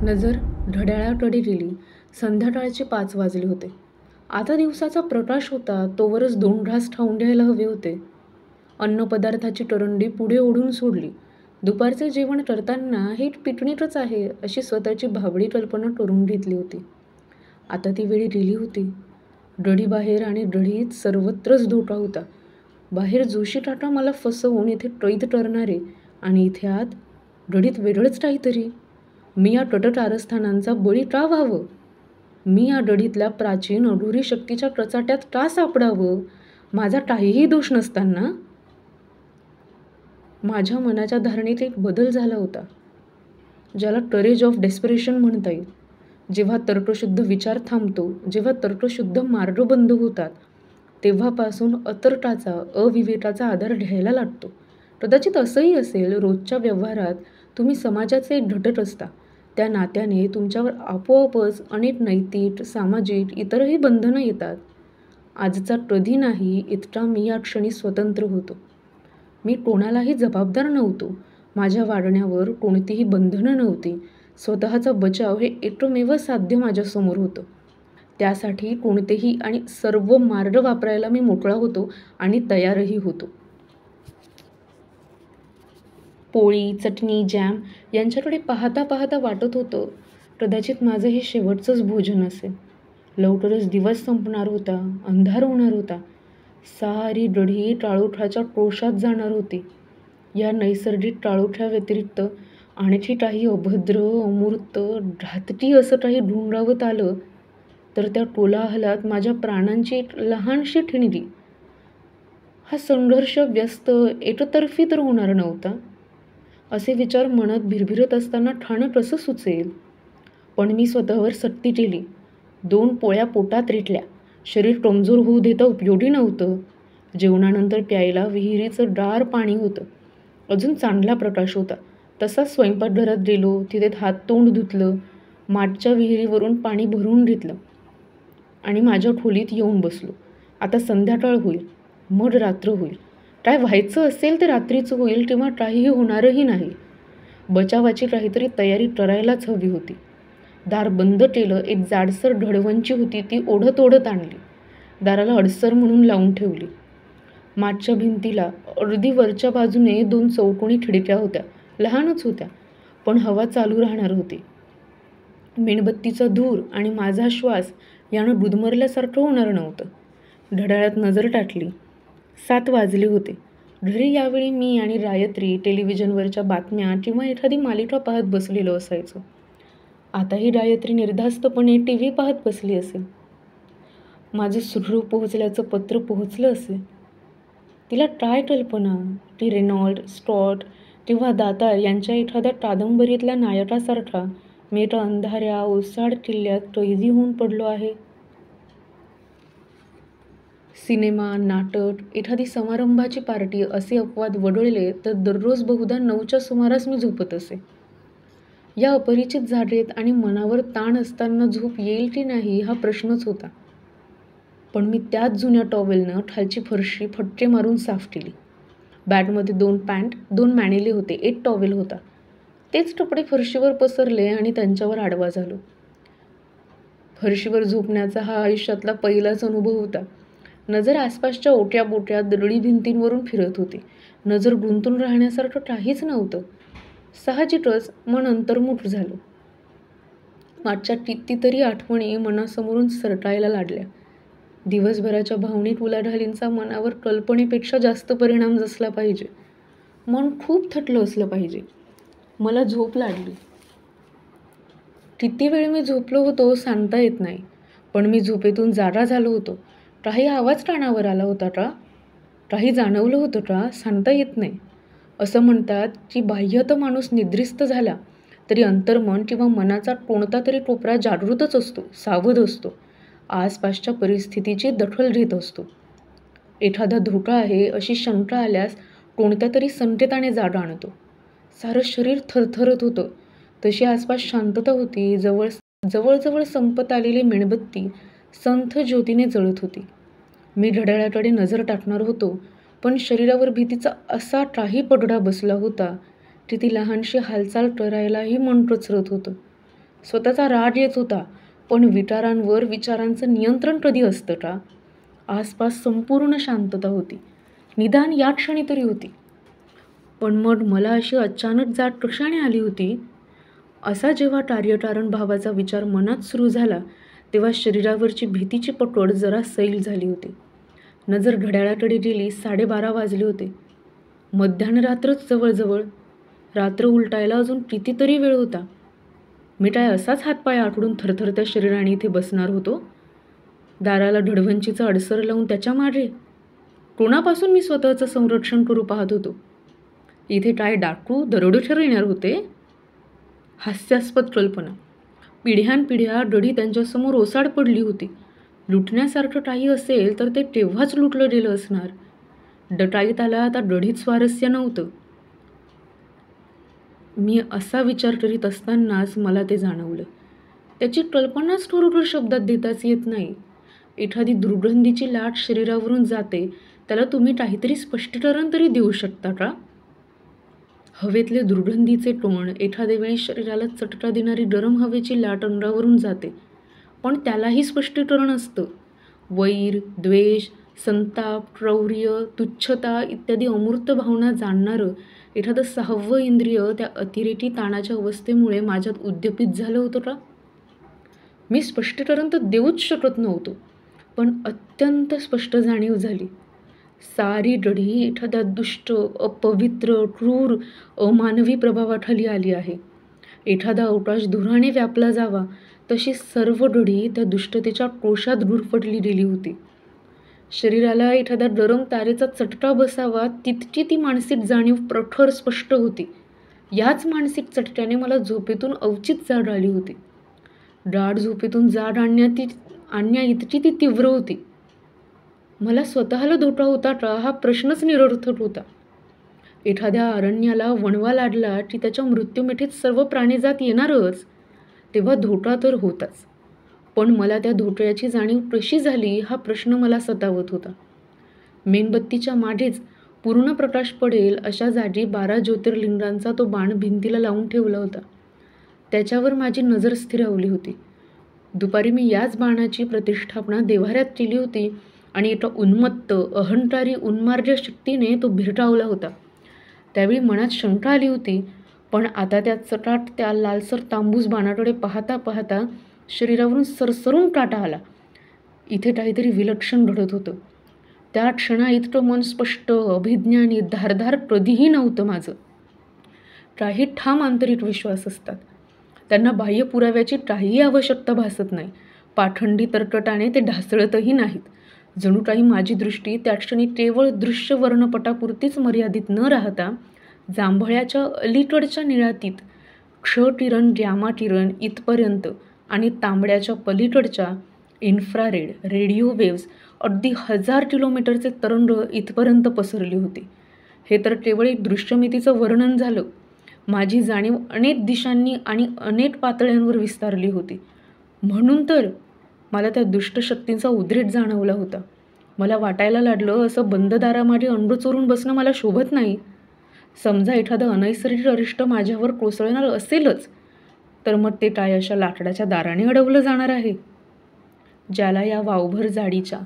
नजर ढड्याळाकडे गेली. संध्याकाळचे 5 वाजले होते. आता दिवसाचा प्रकाश होता तोवरच 2 घास खाऊन घ्यायला हवे होते. अन्नपदार्थाची करंडी पुढे ओढून सोडली. दुपारचे जेवण करताना हे पिकनिकच आहे अशी स्वतःची भाबडी कल्पना करून घेतली होती. आता ती वेळी गेली होती. गडीबाहेर आणि गडीत सर्वत्रच धोका होता. बाहेर जोशी काका मला फसवून इथे कैद करणारे आणि इथे आत गडीत वेगळंच काहीतरी. मी या कट कारस्थानांचा बळी का व्हावं? मी या गडीतल्या प्राचीन अघोरी शक्तीच्या कचाट्यात का सापडावं? माझा काहीही दोष नसताना? माझ्या मनाच्या धारणेत एक बदल झाला होता, ज्याला करेज ऑफ डेस्परेशन म्हणता येईल. जेव्हा तर्कशुद्ध विचार थांबतो, जेव्हा तर्कशुद्ध मार्ग बंद होतात, तेव्हापासून अतर्काचा, अविवेकाचा आधार घ्यायला लागतो. कदाचित असंही असेल, रोजच्या व्यवहारात तुम्ही समाजाचे एक घटक असता. त्या नात्याने तुमच्यावर आपोआपच अनेक नैतिक, सामाजिक, इतरही बंधनं येतात. आजचा कधी नाही इतका मी या क्षणी स्वतंत्र होतो. मी कोणालाही जबाबदार नव्हतो. माझ्या वागण्यावर कोणतीही बंधनं नव्हती. स्वतःचा बचाव हे एकमेव साध्य माझ्यासमोर होतं. त्यासाठी कोणतेही आणि सर्व मार्ग वापरायला मी मोकळा होतो आणि तयारही होतो. पोळी, चटणी, जॅम यांच्याकडे पाहता पाहता वाटत होतं, कदाचित माझं हे शेवटचंच भोजन असेल. लवकरच दिवस संपणार होता, अंधार होणार होता. सारी गढी काळोखाच्या कोळशात जाणार होती. या नैसर्गिक काळोख्याव्यतिरिक्त आणखी काही अभद्र, अमूर्त, घातकी असं काही ढुंढावत आलं तर त्या कोलाहलात माझ्या प्राणांची एक लहानशी ठिणगी. हा संघर्ष व्यस्त, एकतर्फी तर होणार नव्हता. असे विचार मनात भिरभिरत असताना ठाणं कसं सुचेल? पण मी स्वतःवर सक्ती केली. 2 पोळ्या पोटात रेटल्या. शरीर कमजोर होऊ देता उपयोगी नव्हतं. जेवणानंतर प्यायला विहिरीचं गार पाणी होतं. अजून चांगला प्रकाश होता. तसाच स्वयंपाकघरात गेलो. तिथे हात तोंड धुतलं. माठच्या विहिरीवरून पाणी भरून घेतलं आणि माझ्या खोलीत येऊन बसलो. आता संध्याकाळ होईल, मग रात्र होईल. काय व्हायचं असेल ते रात्रीचं होईल किंवा काहीही होणारही नाही. बचावाची काहीतरी तयारी करायलाच हवी होती. दार बंद केलं. एक जाडसर ढळवंची होती, ती ओढत ओढत आणली. दाराला अडसर म्हणून लावून ठेवली. माठच्या भिंतीला अगदी वरच्या बाजूने 2 चौकोनी खिडक्या होत्या. लहानच होत्या, पण हवा चालू राहणार होती. मेणबत्तीचा धूर आणि माझा श्वास यानं गुदमरल्यासारखं होणार नव्हतं. घड्याळात नजर टाकली. 7 वाजले होते. घरी यावेळी मी आणि गायत्री टेलिव्हिजनवरच्या बातम्या किंवा एखादी मालिका पाहत बसलेलो असायचो. आताही गायत्री निर्धास्तपणे TV पाहत बसली असेल. माझं सुखरूप पोहोचल्याचं पत्र पोहोचलं असेल. तिला काय कल्पना, ती रेनॉल्ड, स्कॉट किंवा दातार यांच्या एखाद्या कादंबरीतल्या नायकासारखा मी एका अंधाऱ्या, ओसाड किल्ल्यात कैदी होऊन पडलो आहे. सिनेमा, नाटक, एखादी समारंभाची पार्टी असे अपवाद वगळले तर दररोज बहुधा 9च्या सुमारास मी झोपत असे. या अपरिचित जागेत आणि मनावर ताण असताना झोप येईल की नाही हा प्रश्नच होता. पण मी त्याच जुन्या टॉवेलनं खालची फरशी फटके मारून साफ केली. बॅगमध्ये 2 पॅन्ट, 2 मॅनिले होते, 1 टॉवेल होता. तेच कपडे फरशीवर पसरले आणि त्यांच्यावर आडवा झालो. फरशीवर झोपण्याचा हा आयुष्यातला पहिलाच अनुभव होता. नजर आसपासच्या ओट्या-बोट्या, दगडी भिंतींवरून फिरत होती. नजर गुंतून राहण्यासारखं काहीच नव्हतं. साहजिकच मन अंतर्मुख झालं. मागच्या कितीतरी आठवणी मनासमोरून सरकायला लागल्या. दिवसभराच्या भावनिक उलाढालींचा मनावर कल्पनेपेक्षा जास्त परिणाम असला पाहिजे. मन खूप थकलं असलं पाहिजे. मला झोप लागली. किती वेळ मी झोपलो होतो सांगता येत नाही, पण मी झोपेतून जागा झालो होतो. काही आवाज कानावर आला होता का? काही जाणवलं होतं का? सांगता येत नाही. असं म्हणतात की बाह्यतः माणूस निद्रिस्त झाला तरी अंतर्मन किंवा मनाचा कोणता तरी कोपरा जागृतच असतो, सावध असतो, आसपासच्या परिस्थितीची दखल घेत असतो. एखादा धोका आहे अशी शंका आल्यास कोणत्या तरी संकेताने जाग आणतो. सारं शरीर थरथरत होतं. तशी आसपास शांतता होती. जवळजवळ संपत आलेली मेणबत्ती संथ ज्योतीने जळत होती. मी घड्याळाकडे नजर टाकणार होतो, पण शरीरावर भीतीचा असा काही पगडा बसला होता की ती लहानशी हालचाल करायलाही मन कचरत होतं. स्वतःचा राग येत होता, पण विचारांवर विचारांचं नियंत्रण कधी असतं का? आसपास संपूर्ण शांतता होती, निदान या क्षणी तरी होती. पण मग मला अशी अचानक जाग कशाने आली होती? असा जेव्हा कार्यकारण भावाचा विचार मनात सुरू झाला, तेव्हा शरीरावरची भीतीची पकड जरा सैल झाली होती. नजर घड्याळाकडे गेली. 12:30 वाजले होते. मध्याह्नरात्रच जवळजवळ. रात्र उलटायला अजून कितीतरी वेळ होता. मी काय असाच हातपाय आखडून थरथरत्या शरीराने इथे बसणार होतो? दाराला ढडवंचीचा अडसर लावून त्याच्या मागे कोणापासून मी स्वतःचं संरक्षण करू पाहत होतो? इथे काय डाकू दरोडेखोर येणार होते? हास्यास्पद कल्पना. पिढ्यानपिढ्या गडी त्यांच्यासमोर ओसाड पडली होती. लुटण्यासारखं काही असेल तर ते तेव्हाच लुटलं गेलं असणार. डटाईताला आता गडीत स्वारस्य नव्हतं. मी असा विचार करीत असतानाच मला ते जाणवलं. त्याची कल्पनाच खरोखर शब्दात देताच येत नाही. एखादी दुर्गंधीची लाट शरीरावरून जाते, त्याला तुम्ही काहीतरी स्पष्टीकरण तरी देऊ शकता का? हवेतले दुर्गंधीचे टोण, एखाद्या वेळी शरीराला चटका देणारी गरम हवेची लाट अंगावरून जाते, पण त्यालाही स्पष्टीकरण असतं. वैर, द्वेष, संताप, क्रौर्य, तुच्छता इत्यादी अमूर्त भावना जाणणारं एखादं 6वं इंद्रिय त्या अतिरेकी ताणाच्या अवस्थेमुळे माझ्यात उद्दीपित झालं होतं का? मी स्पष्टीकरण तर देऊच शकत नव्हतो, पण अत्यंत स्पष्ट जाणीव झाली. सारी गढी एखाद्या दुष्ट, अपवित्र, क्रूर, अमानवी प्रभावाखाली आली आहे. एखादा अवकाश धुराने व्यापला जावा तशी सर्व गढी त्या दुष्टतेच्या कोशात गुरफटली गेली होती. शरीराला एखाद्या गरम तारेचा चटका बसावा तितकी ती मानसिक जाणीव प्रखर स्पष्ट होती. याच मानसिक चटक्याने मला झोपेतून अवचित जाग आली होती. गाढ झोपेतून जाग आणण्या इतकी ती तीव्र होती. मला स्वतःला धोका होता का हा प्रश्नच निरर्थक होता. एखाद्या अरण्याला वणवा लागला की त्याच्या मृत्युमिठीत सर्व प्राणीजात येणारच, तेव्हा धोका तर होताच. पण मला त्या धोक्याची जाणीव कशी झाली हा प्रश्न मला सतावत होता. मेणबत्तीच्या मागेच पूर्ण प्रकाश पडेल अशा जागी 12 ज्योतिर्लिंगांचा तो बाण भिंतीला लावून ठेवला होता. त्याच्यावर माझी नजर स्थिरावली होती. दुपारी मी याच बाणाची प्रतिष्ठापना देव्हाऱ्यात केली होती आणि एका उन्मत्त, अहंकारी, उन्मार्ग शक्तीने तो भिरकावला होता. त्यावेळी मनात शंका आली होती, पण आता त्या चटाट त्या लालसर तांबूस बाणाकडे पाहता पाहता शरीरावरून सरसरून काटा आला. इथे काहीतरी विलक्षण घडत होतं. त्या क्षणा इतकं मन स्पष्ट, अभिज्ञानी, धारधार कधीही नव्हतं माझं. काही ठाम आंतरिक विश्वास असतात. त्यांना बाह्य पुराव्याची काहीही आवश्यकता भासत नाही. पाखंडी तर्कटाने ते ढासळतही नाहीत. जणू काही माझी दृष्टी त्या क्षणी केवळ दृश्य वर्णपटापुरतीच मर्यादित न राहता जांभळ्याच्या अलीकडच्या निळातीत क्षकिरण, गॅमा किरण इथपर्यंत आणि तांबड्याच्या पलीकडच्या इन्फ्रारेड, रेडिओ वेव्स अगदी 1000 किलोमीटरचे तरंग इथपर्यंत पसरली होती. हे तर केवळ एक दृश्यमितीचं वर्णन झालं. माझी जाणीव अनेक दिशांनी आणि अनेक पातळ्यांवर विस्तारली होती. म्हणून तर मला त्या दुष्ट शक्तींचा उद्रेक जाणवला होता. मला वाटायला लागलं असं बंद दारामागे अंग चोरून बसणं मला शोभत नाही. समजा एखादं अनैसर्गिक अरिष्ट माझ्यावर कोसळणार असेलच, तर मग ते काय अशा लाकडाच्या दाराने अडवलं जाणार आहे? ज्याला या वावभर जाडीच्या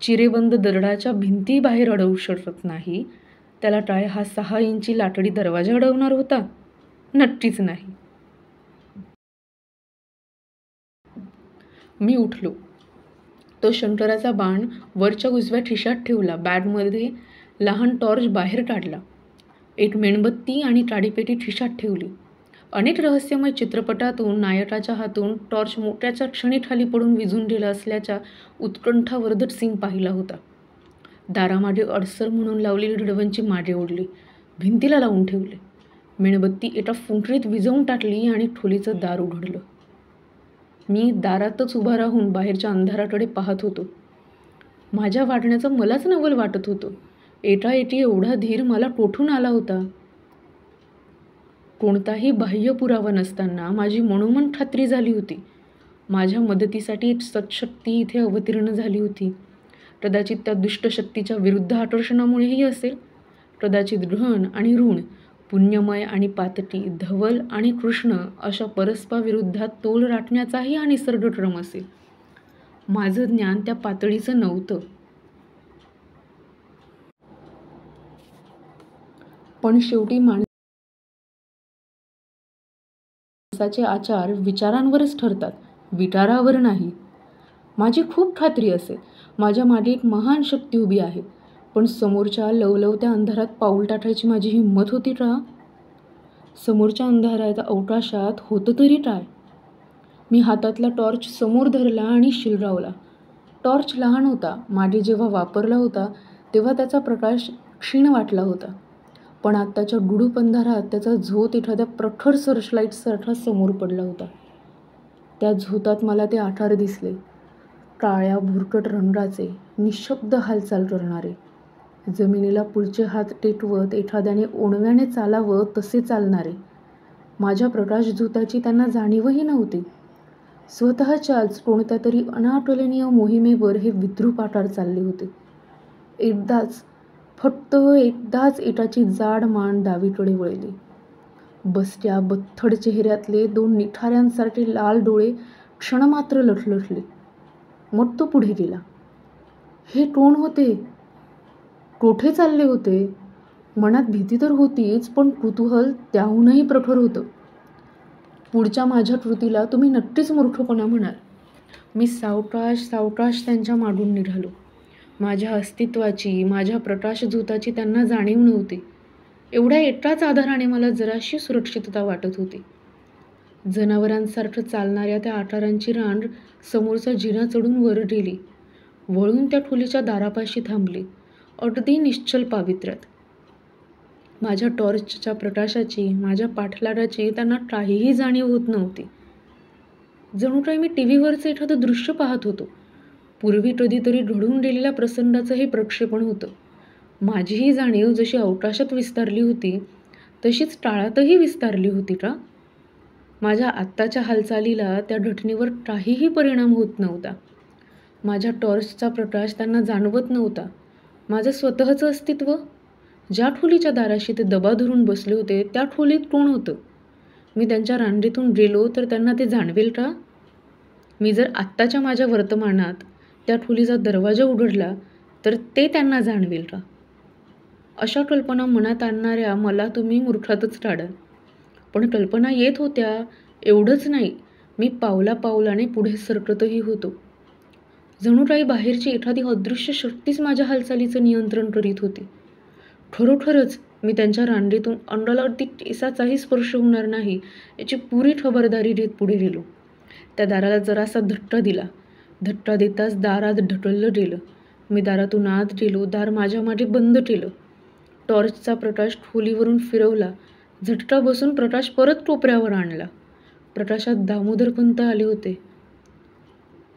चिरेबंद दरडाच्या भिंती बाहेर अडवू शकत नाही, त्याला काय हा 6 इंची लाकडी दरवाजा अडवणार होता? नक्कीच नाही. मी उठलो. तो शंकराचा बाण वरच्या उजव्या खिशात ठेवला. बॅगमध्ये लहान टॉर्च बाहेर काढला. एक मेणबत्ती आणि काडीपेटी खिशात ठेवली. अनेक रहस्यमय चित्रपटातून नायकाच्या हातून टॉर्च मोक्याच्या क्षणी खाली पडून विझून गेला असल्याच्या उत्कंठावर्धक सीन पाहिला होता. दारामागे अडसर म्हणून लावलेली ढडवणची मागे ओढली. भिंतीला लावून ठेवले. मेणबत्ती एका फुंकरीत विझवून टाकली आणि खोलीचं दार उघडलं. मी दारातच उभा राहून बाहेरच्या अंधाराकडे पाहत होतो. माझ्या वाटण्याचं मलाच नवल वाटत होतं. एकाएकी एवढा धीर मला कोठून आला होता? कोणताही बाह्य पुरावा नसताना माझी मनोमन खात्री झाली होती. माझ्या मदतीसाठी एक सत्शक्ती इथे अवतीर्ण झाली होती. कदाचित त्या दुष्ट शक्तीच्या विरुद्ध आकर्षणामुळेही असेल. कदाचित ग्रहण आणि ऋण पुण्यमय आणि पातकी, धवल आणि कृष्ण अशा परस्पराविरुद्धात तोल राखण्याचाही हा निसर्गक्रम असेल. माझं ज्ञान त्या पातळीचं नव्हतं. पण शेवटी माणसाचे आचार विचारांवरच ठरतात, विटारावर नाही. माझी खूप खात्री असेल, माझ्या मागे एक महान शक्ती उभी आहे. पण समोरच्या लवलवत्या अंधारात पाऊल टाकायची माझी हिंमत होती का? समोरच्या अंधारात अवकाशात होतं तरी काय? मी हातातला टॉर्च समोर धरला आणि शिरगावला. टॉर्च लहान होता. मागे जेव्हा वापरला होता तेव्हा त्याचा प्रकाश क्षीण वाटला होता. पण आत्ताच्या गुडूप अंधारात त्याचा झोत एखाद्या प्रखर सर्चलाईटसारखा समोर पडला होता. त्या झोतात मला ते आकार दिसले. काळ्या भुरकट रंगाचे, निशब्द हालचाल करणारे. जमिनीला पुढचे हात टेकवत एखाद्याने ओणव्याने चालावं तसे चालणारे. माझ्या प्रकाशझोताची त्यांना जाणीवही नव्हती. स्वतःच्याच कोणत्या तरी अनाकलनीय मोहिमेवर हे विद्रूप आकार चालले होते. फक्त एकदाच एकाची जाड मान डावीकडे वळली. बसत्या बथ्थड चेहऱ्यातले 2 निठाऱ्यांसारखे लाल डोळे क्षणमात्र लटलटले. मग तो पुढे गेला. हे कोण होते? कोठे चालले होते? मनात भीती तर होतीच, पण कुतूहल त्याहूनही प्रखर होतं. पुढच्या माझ्या कृतीला तुम्ही नक्कीच मूर्खपणा म्हणाल. मी सावकाश त्यांच्या मागून निघालो. माझ्या अस्तित्वाची, माझ्या प्रकाशझोताची त्यांना जाणीव नव्हती. एवढ्या एकाच आधाराने मला जराशी सुरक्षितता वाटत होती. जनावरांसारखं चालणाऱ्या त्या आकारांची रांग समोरचा जिना चढून वर गेली. वळून त्या खोलीच्या दारापाशी थांबली, अगदी निश्चल पावित्र्यात. माझ्या टॉर्चच्या प्रकाशाची, माझ्या पाठलागाची त्यांना काहीही जाणीव होत नव्हती. जणू काही मी टीव्हीवरचं एखादं दृश्य पाहत होतो. पूर्वी कधीतरी घडून गेलेल्या प्रसंगाचं हे प्रक्षेपण होतं. माझीही जाणीव जशी अवकाशात विस्तारली होती तशीच काळातही विस्तारली होती का? माझ्या आत्ताच्या हालचालीला त्या घटनेवर काहीही परिणाम होत नव्हता. माझ्या टॉर्चचा प्रकाश त्यांना जाणवत नव्हता. माझं स्वतःचं अस्तित्व, ज्या खोलीच्या दाराशी ते दबा धरून बसले होते त्या खोलीत कोण होतं? मी त्यांच्या रांगेतून गेलो तर त्यांना ते जाणवेल का? मी जर आत्ताच्या माझ्या वर्तमानात त्या खोलीचा दरवाजा उघडला तर ते त्यांना जाणवेल का? अशा कल्पना मनात आणणाऱ्या मला तुम्ही मूर्खातच काढाल. पण कल्पना येत होत्या एवढंच नाही, मी पावलापावलाने पुढे सरकतही होतो. जणू काही बाहेरची एखादी अदृश्य शक्तीच माझ्या हालचालीचं नियंत्रण करीत होती. खरोखरच मी त्यांच्या रांगेतून अंगाला अगदी केसाचाही स्पर्श होणार नाही याची पुरी खबरदारी घेत पुढे गेलो. त्या दाराला जरासा धक्का दिला. धक्का देताच दार आत ढकललं गेलं. मी दारातून आत गेलो. दार माझ्या मागे बंद केलं. टॉर्चचा प्रकाश खोलीवरून फिरवला. झटका बसून प्रकाश परत कोपऱ्यावर आणला. प्रकाशात दामोदरपंत आले होते.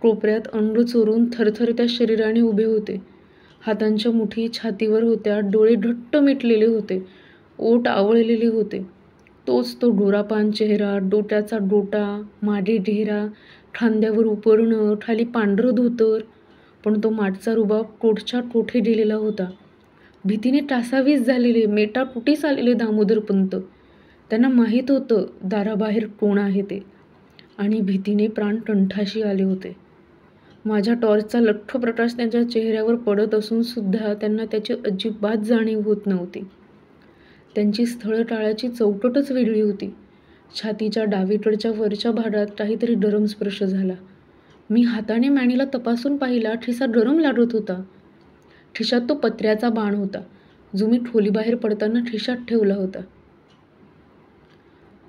कोपऱ्यात अंग चोरून थरथरत्या शरीराने उभे होते. हातांच्या मुठी छातीवर होत्या. डोळे घट्ट मिटलेले होते. ओठ आवळलेले होते. तोच तो गोरापान चेहरा, डोक्याचा गोटा, मागे घेरा, खांद्यावर उपरणं, खाली पांढरं धोतर. पण तो मागचा रुबाब कोठच्या कोठे गेलेला होता. भीतीने टासावीस झालेले, मेटाकुटीस आलेले दामोदरपंत. त्यांना माहीत होतं दाराबाहेर कोण आहे ते, आणि भीतीने प्राण कंठाशी आले होते. माझ्या टॉर्चचा लख्ख प्रकाश त्यांच्या चेहऱ्यावर पडत असून सुद्धा त्यांना त्याची अजिबात जाणीव होत नव्हती. त्यांची स्थळ टाळाची चौकटच वेगळी होती. छातीच्या डावीकडच्या वरच्या भागात काहीतरी गरम स्पर्श झाला. मी हाताने मॅनीला तपासून पाहिला. खिसा गरम लागत होता. खिशात तो पत्र्याचा बाण होता, जो मी खोलीबाहेर पडताना खिशात ठेवला होता.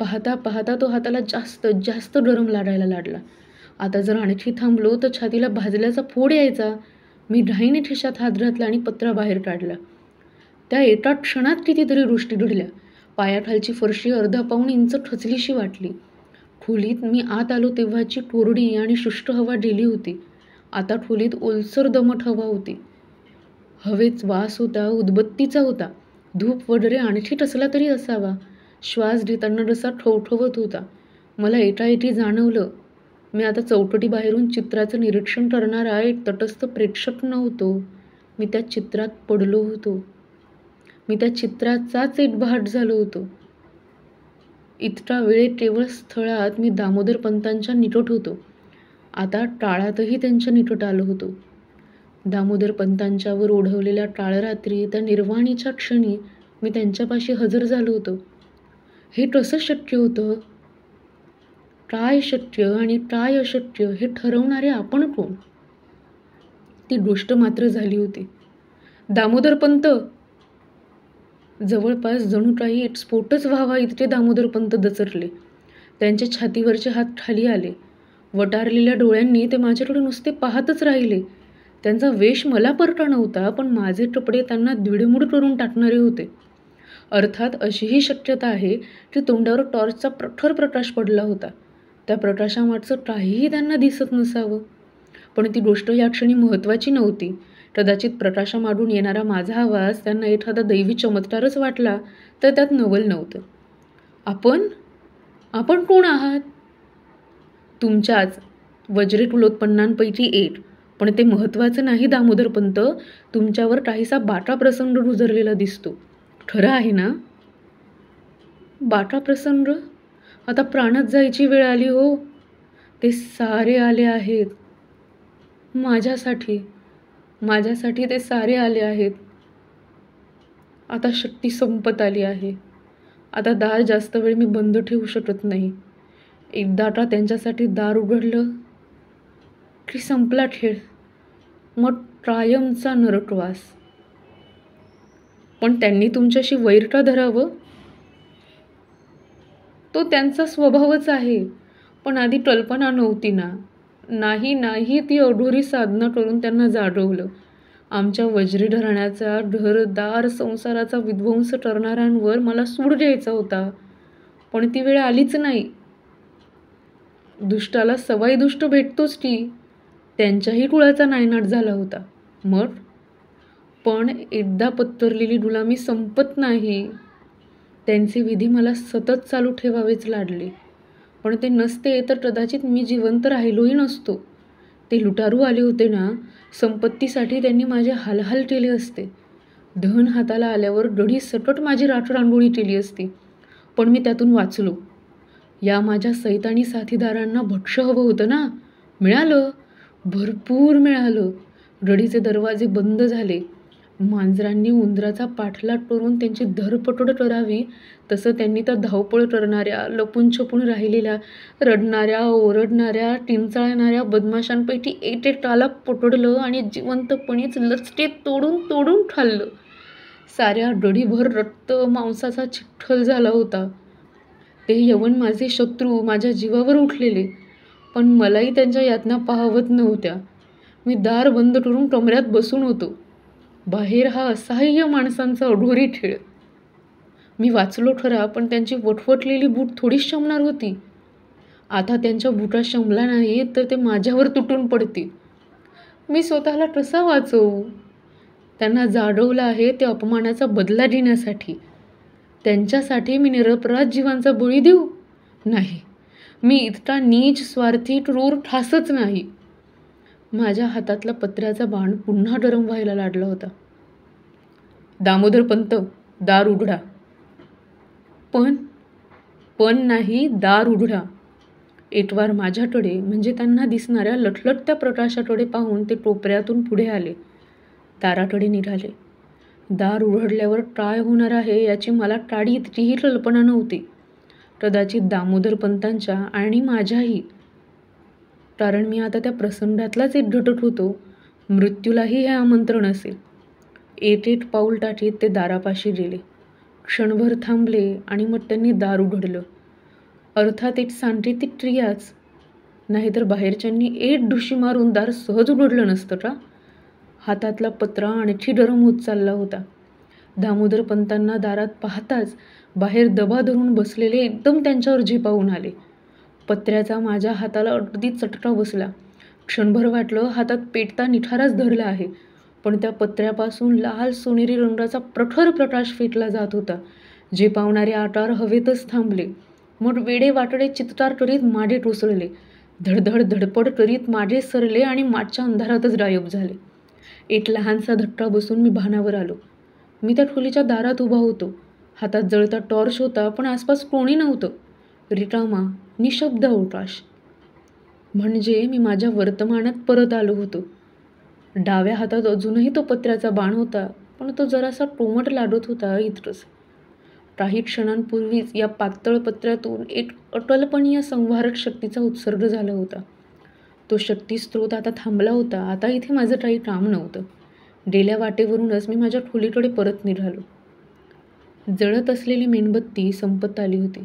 पाहता पाहता तो हाताला जास्त गरम लागायला लागला. आता जर आणखी थांबलो तर छातीला भाजल्याचा फोड यायचा. मी घाईने खिशात हात घातला आणि पत्रा बाहेर काढला. त्या एका क्षणात कितीतरी गोष्टी घडल्या. पायाखालची फरशी अर्धा पाऊण इंच खचलीशी वाटली. खोलीत मी आत आलो तेव्हाची कोरडी आणि शुष्क हवा गेली होती. आता खोलीत ओलसर दमट हवा होती. हवेत वास होता, उदबत्तीचा होता. धूप वगैरे आणखी कसला तरी असावा. श्वास घेताना जसा ठवठवत होता. मला एकाएकी जाणवलं, मी आता चौकटीबाहेरून चित्राचं निरीक्षण करणारा एक तटस्थ प्रेक्षक नव्हतो. मी त्या चित्रात पडलो होतो. मी त्या चित्राचाच एक भाट झालो होतो. इतका वेळ केवळ स्थळात मी दामोदर पंतांच्या निकट होतो. आता टाळातही त्यांच्या निकट आलो होतो. दामोदर पंतांच्यावर ओढवलेल्या टाळरात्री त्या निर्वाणीच्या क्षणी मी त्यांच्यापाशी हजर झालो होतो. हे कसं शक्य होतं? काय शक्य आणि काय अशक्य हे ठरवणारे आपण कोण? ती गोष्ट मात्र झाली होती. दामोदर पंत! जवळपास जणू काही स्फोटच व्हावा इतके दामोदर पंत दचरले. त्यांच्या छातीवरचे हात खाली आले. वटारलेल्या डोळ्यांनी ते माझ्याकडे नुसते पाहतच राहिले. त्यांचा वेश मला परका नव्हता, पण माझे कपडे त्यांना धिडमूड करून टाकणारे होते. अर्थात अशीही शक्यता आहे की तोंडावर टॉर्चचा प्रखर प्रकाश पडला होता. त्या प्रकाशामागचं काहीही त्यांना दिसत नसावं. पण ती गोष्ट या क्षणी महत्त्वाची नव्हती. कदाचित प्रकाशामागून येणारा माझा आवाज त्यांना एखादा दैवी चमत्कारच वाटला तर त्यात नवल नव्हतं. आपण कोण आहात? तुमच्याच वज्रेकुलोत्पन्नांपैकी एक. पण ते महत्त्वाचं नाही दामोदर पंत. तुमच्यावर काहीसा बाटा प्रसंग गुजरलेला दिसतो. खरं आहे ना? बाटा प्रसंग? आता प्राणात जायची वेळ आली हो. ते सारे आले आहेत. माझ्यासाठी ते सारे आले आहेत. आता शक्ती संपत आली आहे. आता दार जास्त वेळ मी बंद ठेवू शकत नाही. एकदा का त्यांच्यासाठी दार उघडलं की संपला खेळ. मग कायमचा नरकवास. पण त्यांनी तुमच्याशी वैर का धरावं? तो त्यांचा स्वभावच आहे. पण आधी कल्पना नव्हती ना. नाही ती अघोरी साधना करून त्यांना जागवलं. आमच्या वज्री घराण्याचा घरदार संसाराचा विध्वंस करणाऱ्यांवर मला सूड द्यायचा होता. पण ती वेळ आलीच नाही. दुष्टाला सवाई दुष्ट भेटतोच की. त्यांच्याही कुळाचा नायनाट झाला होता. मग पण एकदा पत्करलेली गुलामी संपत नाही. त्यांचे विधी मला सतत चालू ठेवावेच लागले. पण ते नसते तर कदाचित मी जिवंत राहिलोही नसतो. ते लुटारू आले होते ना. संपत्तीसाठी त्यांनी माझे हालहाल केले असते. धन हाताला आल्यावर गढी सकट माझी राखरांगोळी केली असती. पण मी त्यातून वाचलो. या माझ्या सैतानी साथीदारांना भक्ष्य हवं होतं ना. मिळालं. भरपूर मिळालं. गढीचे दरवाजे बंद झाले. मांजरांनी उंदराचा पाठलाग करून त्यांची धरपकड करावी तसं त्यांनी त्या धावपळ करणाऱ्या, लपून छपून राहिलेल्या, रडणाऱ्या, ओरडणाऱ्या, टिंचाळणाऱ्या बदमाशांपैकी एकेकाला पकडलं आणि जिवंतपणीच लचके तोडून खाल्लं. साऱ्या गढीभर रक्त मांसाचा चिखल झाला होता. ते यवन माझे शत्रू, माझ्या जीवावर उठलेले. पण मलाही त्यांच्या यातना पाहवत नव्हत्या. मी दार बंद करून कमऱ्यात बसून होतो. बाहेर हा असहाय्य माणसांचा अघोरी खेळ. मी वाचलो खरा, पण त्यांची वटवटलेली बूट थोडीच शमणार होती. आता त्यांच्या बुटा शमला नाही तर ते माझ्यावर तुटून पडतील. मी स्वतःला कसा वाचवू? त्यांना जागवलं आहे ते अपमानाचा बदला घेण्यासाठी. त्यांच्यासाठी मी निरपराध जीवांचा बळी देऊ? नाही, मी इतका नीच, स्वार्थी, क्रूर ठासच नाही. माझ्या हातातला पत्र्याचा बाण पुन्हा गरम व्हायला लागला होता. दामोदर पंत, दार उघडा. पण नाही, दार उघडा. एकवार माझ्याकडे म्हणजे त्यांना दिसणाऱ्या लटलटत्या प्रकाशाकडे पाहून ते टोपऱ्यातून पुढे आले. दाराकडे निघाले. दार उघडल्यावर काय होणार आहे याची मला काडी इतकीही कल्पना नव्हती. कदाचित दामोदर पंतांच्या आणि माझ्याही. कारण मी आता त्या प्रसंगातलाच एक घटक होतो. मृत्यूलाही हे आमंत्रण असेल. एक पाऊल टाकीत ते दारापाशी गेले. क्षणभर थांबले आणि मग त्यांनी दार उघडलं. अर्थात एक सांकेतिक क्रियाच. नाहीतर बाहेरच्यांनी एक ढुशी मारून दार सहज उघडलं नसतं का? हातातला पत्रा आणखी गरम होत चालला होता. दामोदर पंतांना दारात पाहताच बाहेर दबा धरून बसलेले एकदम त्यांच्यावर झेपावून आले. पत्र्याचा माझ्या हाताला अगदी चटका बसला. क्षणभर वाटलं हातात पेटता निठाराच धरला आहे. पण त्या पत्र्यापासून लाल सोनेरी रंगाचा प्रखर प्रकाश फेकला जात होता. झेपावणारे आकार हवेतच थांबले. मग वेडे वाटडे चित्कार करीत मागे कोसळले. धडधड धडपड करीत मागे सरले आणि मागच्या अंधारातच गायब झाले. एक लहानसा धक्का बसून मी भानावर आलो. मी त्या खोलीच्या दारात उभा होतो. हातात जळता टॉर्च होता, पण आसपास कोणी नव्हतं. रिकामा, निशब्द अवकाश. म्हणजे मी माझ्या वर्तमानात परत आलो होतो. डाव्या हातात अजूनही तो पत्र्याचा बाण होता, पण तो जरासा कोमट लागत होता इतकंच. काही क्षणांपूर्वीच या पातळ पत्र्यातून एक अकल्पनीय संहारक शक्तीचा उत्सर्ग झाला होता. तो शक्तिस्रोत आता थांबला होता. आता इथे माझं काही काम नव्हतं. गेल्या वाटेवरूनच मी माझ्या खोलीकडे परत निघालो. जळत असलेली मेणबत्ती संपत आली होती.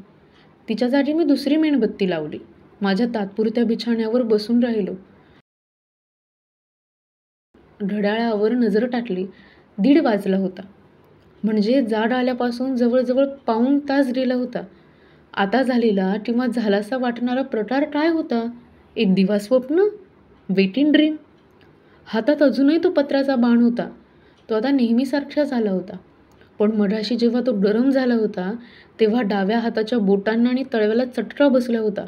तिच्या जागी मी दुसरी मेणबत्ती लावली. माझ्या तात्पुरत्या बिछाण्यावर बसून राहिलो. घड्याळावर नजर टाकली. 1:30 वाजला होता. म्हणजे जाग आल्यापासून जवळजवळ पाऊण तास गेला होता. आता झालेला किंवा झालासा वाटणारा प्रकार काय होता? एक दिवास्वप्न? Waiting dream? हातात अजूनही तो पत्र्याचा बाण होता. तो आता नेहमीसारखा झाला होता. पण मगाशी जेव्हा तो गरम झाला होता, तेव्हा डाव्या हाताच्या बोटांना आणि तळव्याला चटका बसला होता.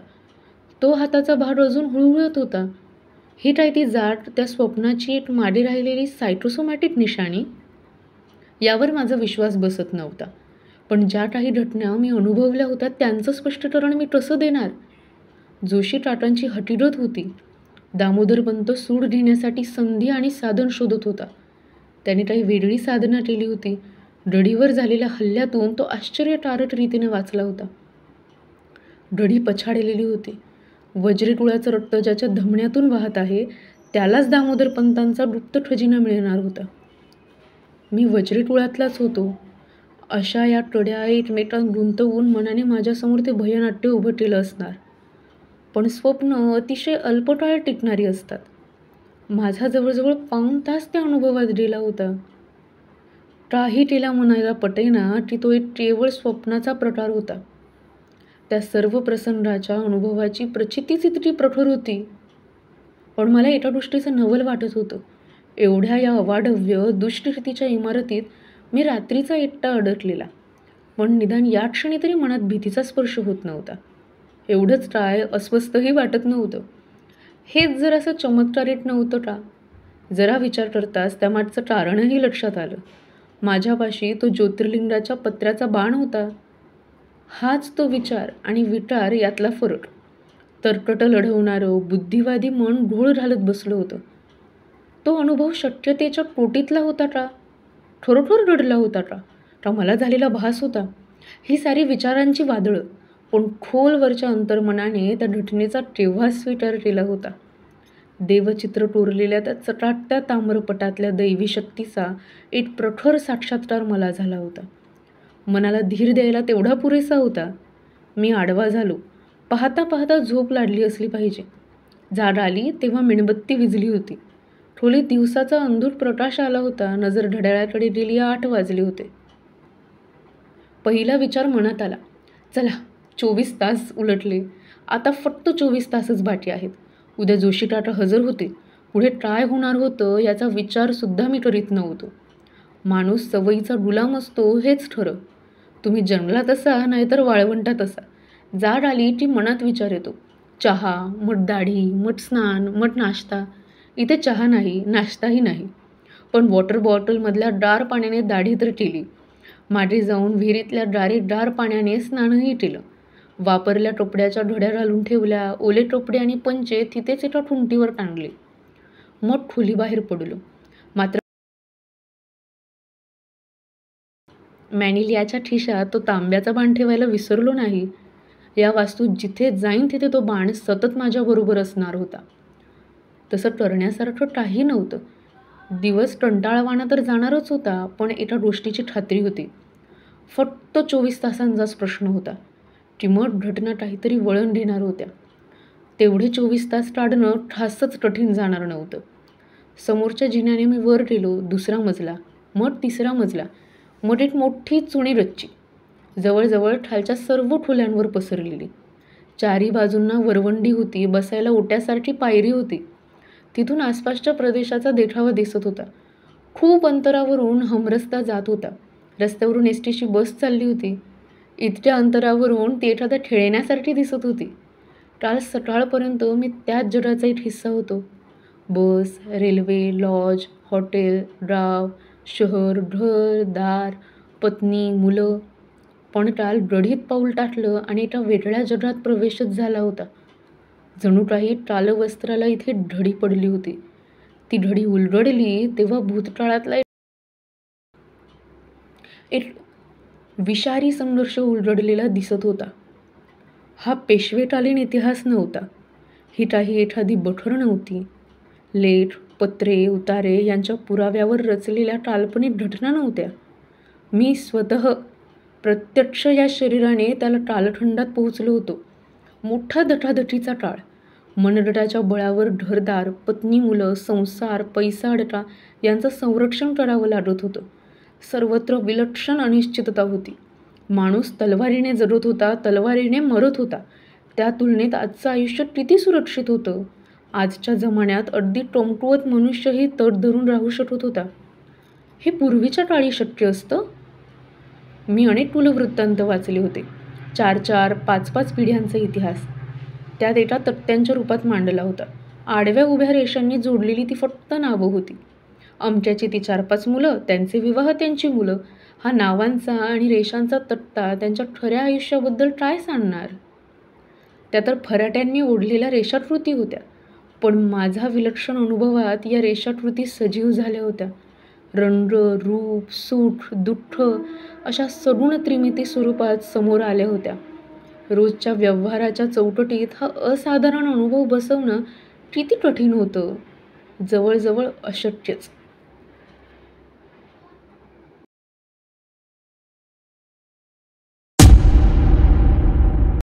तो हाताचा भाग अजून हुळहुळत होता. ही काय ती जाट त्या स्वप्नाची एक मागे राहिलेली सायकोसोमॅटिक निशाणी? यावर माझा विश्वास बसत नव्हता. पण ज्या काही घटना मी अनुभवल्या होत्या त्यांचं स्पष्टीकरण मी कसं देणार? जोशी काकांची हकीकत होती. दामोदरपंत सूड घेण्यासाठी संधी आणि साधन शोधत होता. त्याने काही वेगळी साधना केली होती. गडीवर झालेल्या हल्ल्यातून तो आश्चर्यकारक रीतीने वाचला होता. गडी पछाडलेली होती. वज्रकुळाचं रक्त ज्याच्या धमन्यातून वाहत आहे त्यालाच दामोदरपंतांचा गुप्त खजिना मिळणार होता. मी वज्रकुळातलाच होतो. अशा या कड्या एकमेकांत गुंतवून मनाने माझ्यासमोर ते भयनाट्य उभं केलं असणार. पण स्वप्न अतिशय अल्पकाळ टिकणारी असतात. माझा जवळजवळ पाऊण तास त्या अनुभवात गेला होता. काही तिला म्हणायला पटेना की तो एक केवळ स्वप्नाचा प्रकार होता. त्या सर्व प्रसंगाच्या अनुभवाची प्रचितीच इतकी प्रखर होती. पण मला एका गोष्टीचं नवल वाटत होतं. एवढ्या या अवाढव्य दुष्टरीतीच्या इमारतीत मी रात्रीचा एकटा अडकलेला. पण निदान या क्षणी तरी मनात भीतीचा स्पर्श होत नव्हता. एवढंच काय, अस्वस्थही वाटत नव्हतं. हेच जर असं चमत्कारिक नव्हतं का? जरा विचार करताच त्यामागचं कारणही लक्षात आलं. माझ्यापाशी तो ज्योतिर्लिंगाच्या पत्र्याचा बाण होता. हाच तो विचार आणि विकार यातला फरक. तरकट लढवणारं बुद्धिवादी मन घोळ घालत बसलं होतं. तो अनुभव शक्यतेच्या कोटीतला होता का? खरोखर घडला होता का? का मला झालेला भास होता? ही सारी विचारांची वादळं. पण खोलवरच्या अंतर्मनाने त्या घटनेचा केव्हाच स्वीकार केला होता. देवचित्र कोरलेल्या त्या चटाकत्या ताम्रपटातल्या दैवी शक्तीचा एक प्रखर साक्षात्कार मला झाला होता. मनाला धीर द्यायला तेवढा पुरेसा होता. मी आडवा झालो. पाहता पाहता झोप लागली असली पाहिजे. जाग आली तेव्हा मेणबत्ती विझली होती. खोलीत दिवसाचा अंधुक प्रकाश आला होता. नजर घड्याळाकडे गेली. 8 वाजले होते. पहिला विचार मनात आला. चला, 24 तास उलटले. आता फक्त 24 तासच बाकी आहेत. उद्या जोशी काका हजर होते. पुढे काय होणार होतं याचा विचारसुद्धा मी करीत नव्हतो. माणूस सवयीचा गुलाम असतो हेच खरं. तुम्ही जंगलात असा नाहीतर वाळवंटात असा. जाग आली की मनात विचार येतो. चहा, मग दाढी, मग स्नान, मग नाश्ता. इथे चहा नाही, नाश्ताही नाही. पण वॉटर बॉटलमधल्या गार पाण्याने दाढी तर केली. मागे जाऊन विहिरीतल्या गार पाण्याने स्नानही केलं. वापरल्या कपड्याच्या घड्या घालून ठेवल्या. ओले कपडे आणि पंचे तिथेच एका खुंटीवर टांगले. मग खोलीबाहेर पडलो. मात्र मॅनिलियाच्या खिशात तो तांब्याचा बाण ठेवायला विसरलो नाही. या वास्तूत जिथे जाईन तिथे तो बाण सतत माझ्याबरोबर असणार होता. तसं करण्यासारखं काही नव्हतं. दिवस कंटाळवाणा तर जाणारच होता, पण एका गोष्टीची खात्री होती. फक्त 24 तासांचाच प्रश्न होता की मग घटना काहीतरी वळण घेणार होत्या. तेवढे 24 तास काढणं खासच कठीण जाणार नव्हतं. समोरच्या जिन्याने मी वर गेलो. 2रा मजला, मग 3रा मजला, मग एक मोठी चुणी रच्ची. जवळजवळ खालच्या सर्व खोल्यांवर पसरलेली. 4ही बाजूंना वरवंडी होती. बसायला ओट्यासारखी पायरी होती. तिथून आसपासच्या प्रदेशाचा देखावा दिसत होता. खूप अंतरावरून हमरस्ता जात होता. रस्त्यावरून एसटीची बस चालली होती. इतक्या अंतरावरून ती एखाद्या खेळण्यासारखी दिसत होती. काल सकाळपर्यंत मी त्याच जगाचा एक हिस्सा होतो. बस, रेल्वे, लॉज, हॉटेल, गाव, शहर, घर, दार, पत्नी, मुलं. पण टाळ रढीत पाऊल टाकलं आणि एका वेगळ्या जगात प्रवेशच झाला होता. जणू काही टालवस्त्राला इथे ढळी पडली होती. ती ढळी उलगडली तेव्हा भूतकाळातला एक विषारी संघर्ष उलगडलेला दिसत होता. हा पेशवेकालीन इतिहास नव्हता. ही काही एखादी बखर नव्हती. लेख, पत्रे, उतारे यांच्या पुराव्यावर रचलेल्या काल्पनिक घटना नव्हत्या. मी स्वतः प्रत्यक्ष या शरीराने त्याला कालखंडात पोहोचलो होतो. मोठा दटादटीचा काळ. मनगटाच्या बळावर घरदार, पत्नी, मुलं, संसार, पैसा अडका यांचं संरक्षण करावं लागत होतं. सर्वत्र विलक्षण अनिश्चितता होती. माणूस तलवारीने जगत होता, तलवारीने मरत होता. त्या तुलनेत आजचं आयुष्य किती सुरक्षित होतं. आजच्या जमान्यात अगदी टोमटुवत मनुष्यही तट धरून राहू शकत होता. हे पूर्वीच्या काळी शक्य असतं. मी अनेक कुलवृत्तांत वाचले होते. 4-4, 5-5 पिढ्यांचा इतिहास त्यात एका तक्त्यांच्या रूपात मांडला होता. आडव्या उभ्या रेषांनी जोडलेली ती फक्त नावं होती. अमक्याची ती 4-5 मुलं, त्यांचे विवाह, त्यांची मुलं. हा नावांचा आणि रेषांचा तक्ता त्यांच्या खऱ्या आयुष्याबद्दल काय सांगणार? त्या तर फराट्यांनी ओढलेल्या रेषाकृती होत्या. पण माझा विलक्षण अनुभवात या रेषाकृती सजीव झाल्या होत्या. रंग, रूप, सुख, दुःख अशा सगुण त्रिमिती स्वरूपात समोर आल्या होत्या. रोजच्या व्यवहाराच्या चौकटीत हा असाधारण अनुभव बसवणं किती कठीण होतं. जवळजवळ अशक्यच.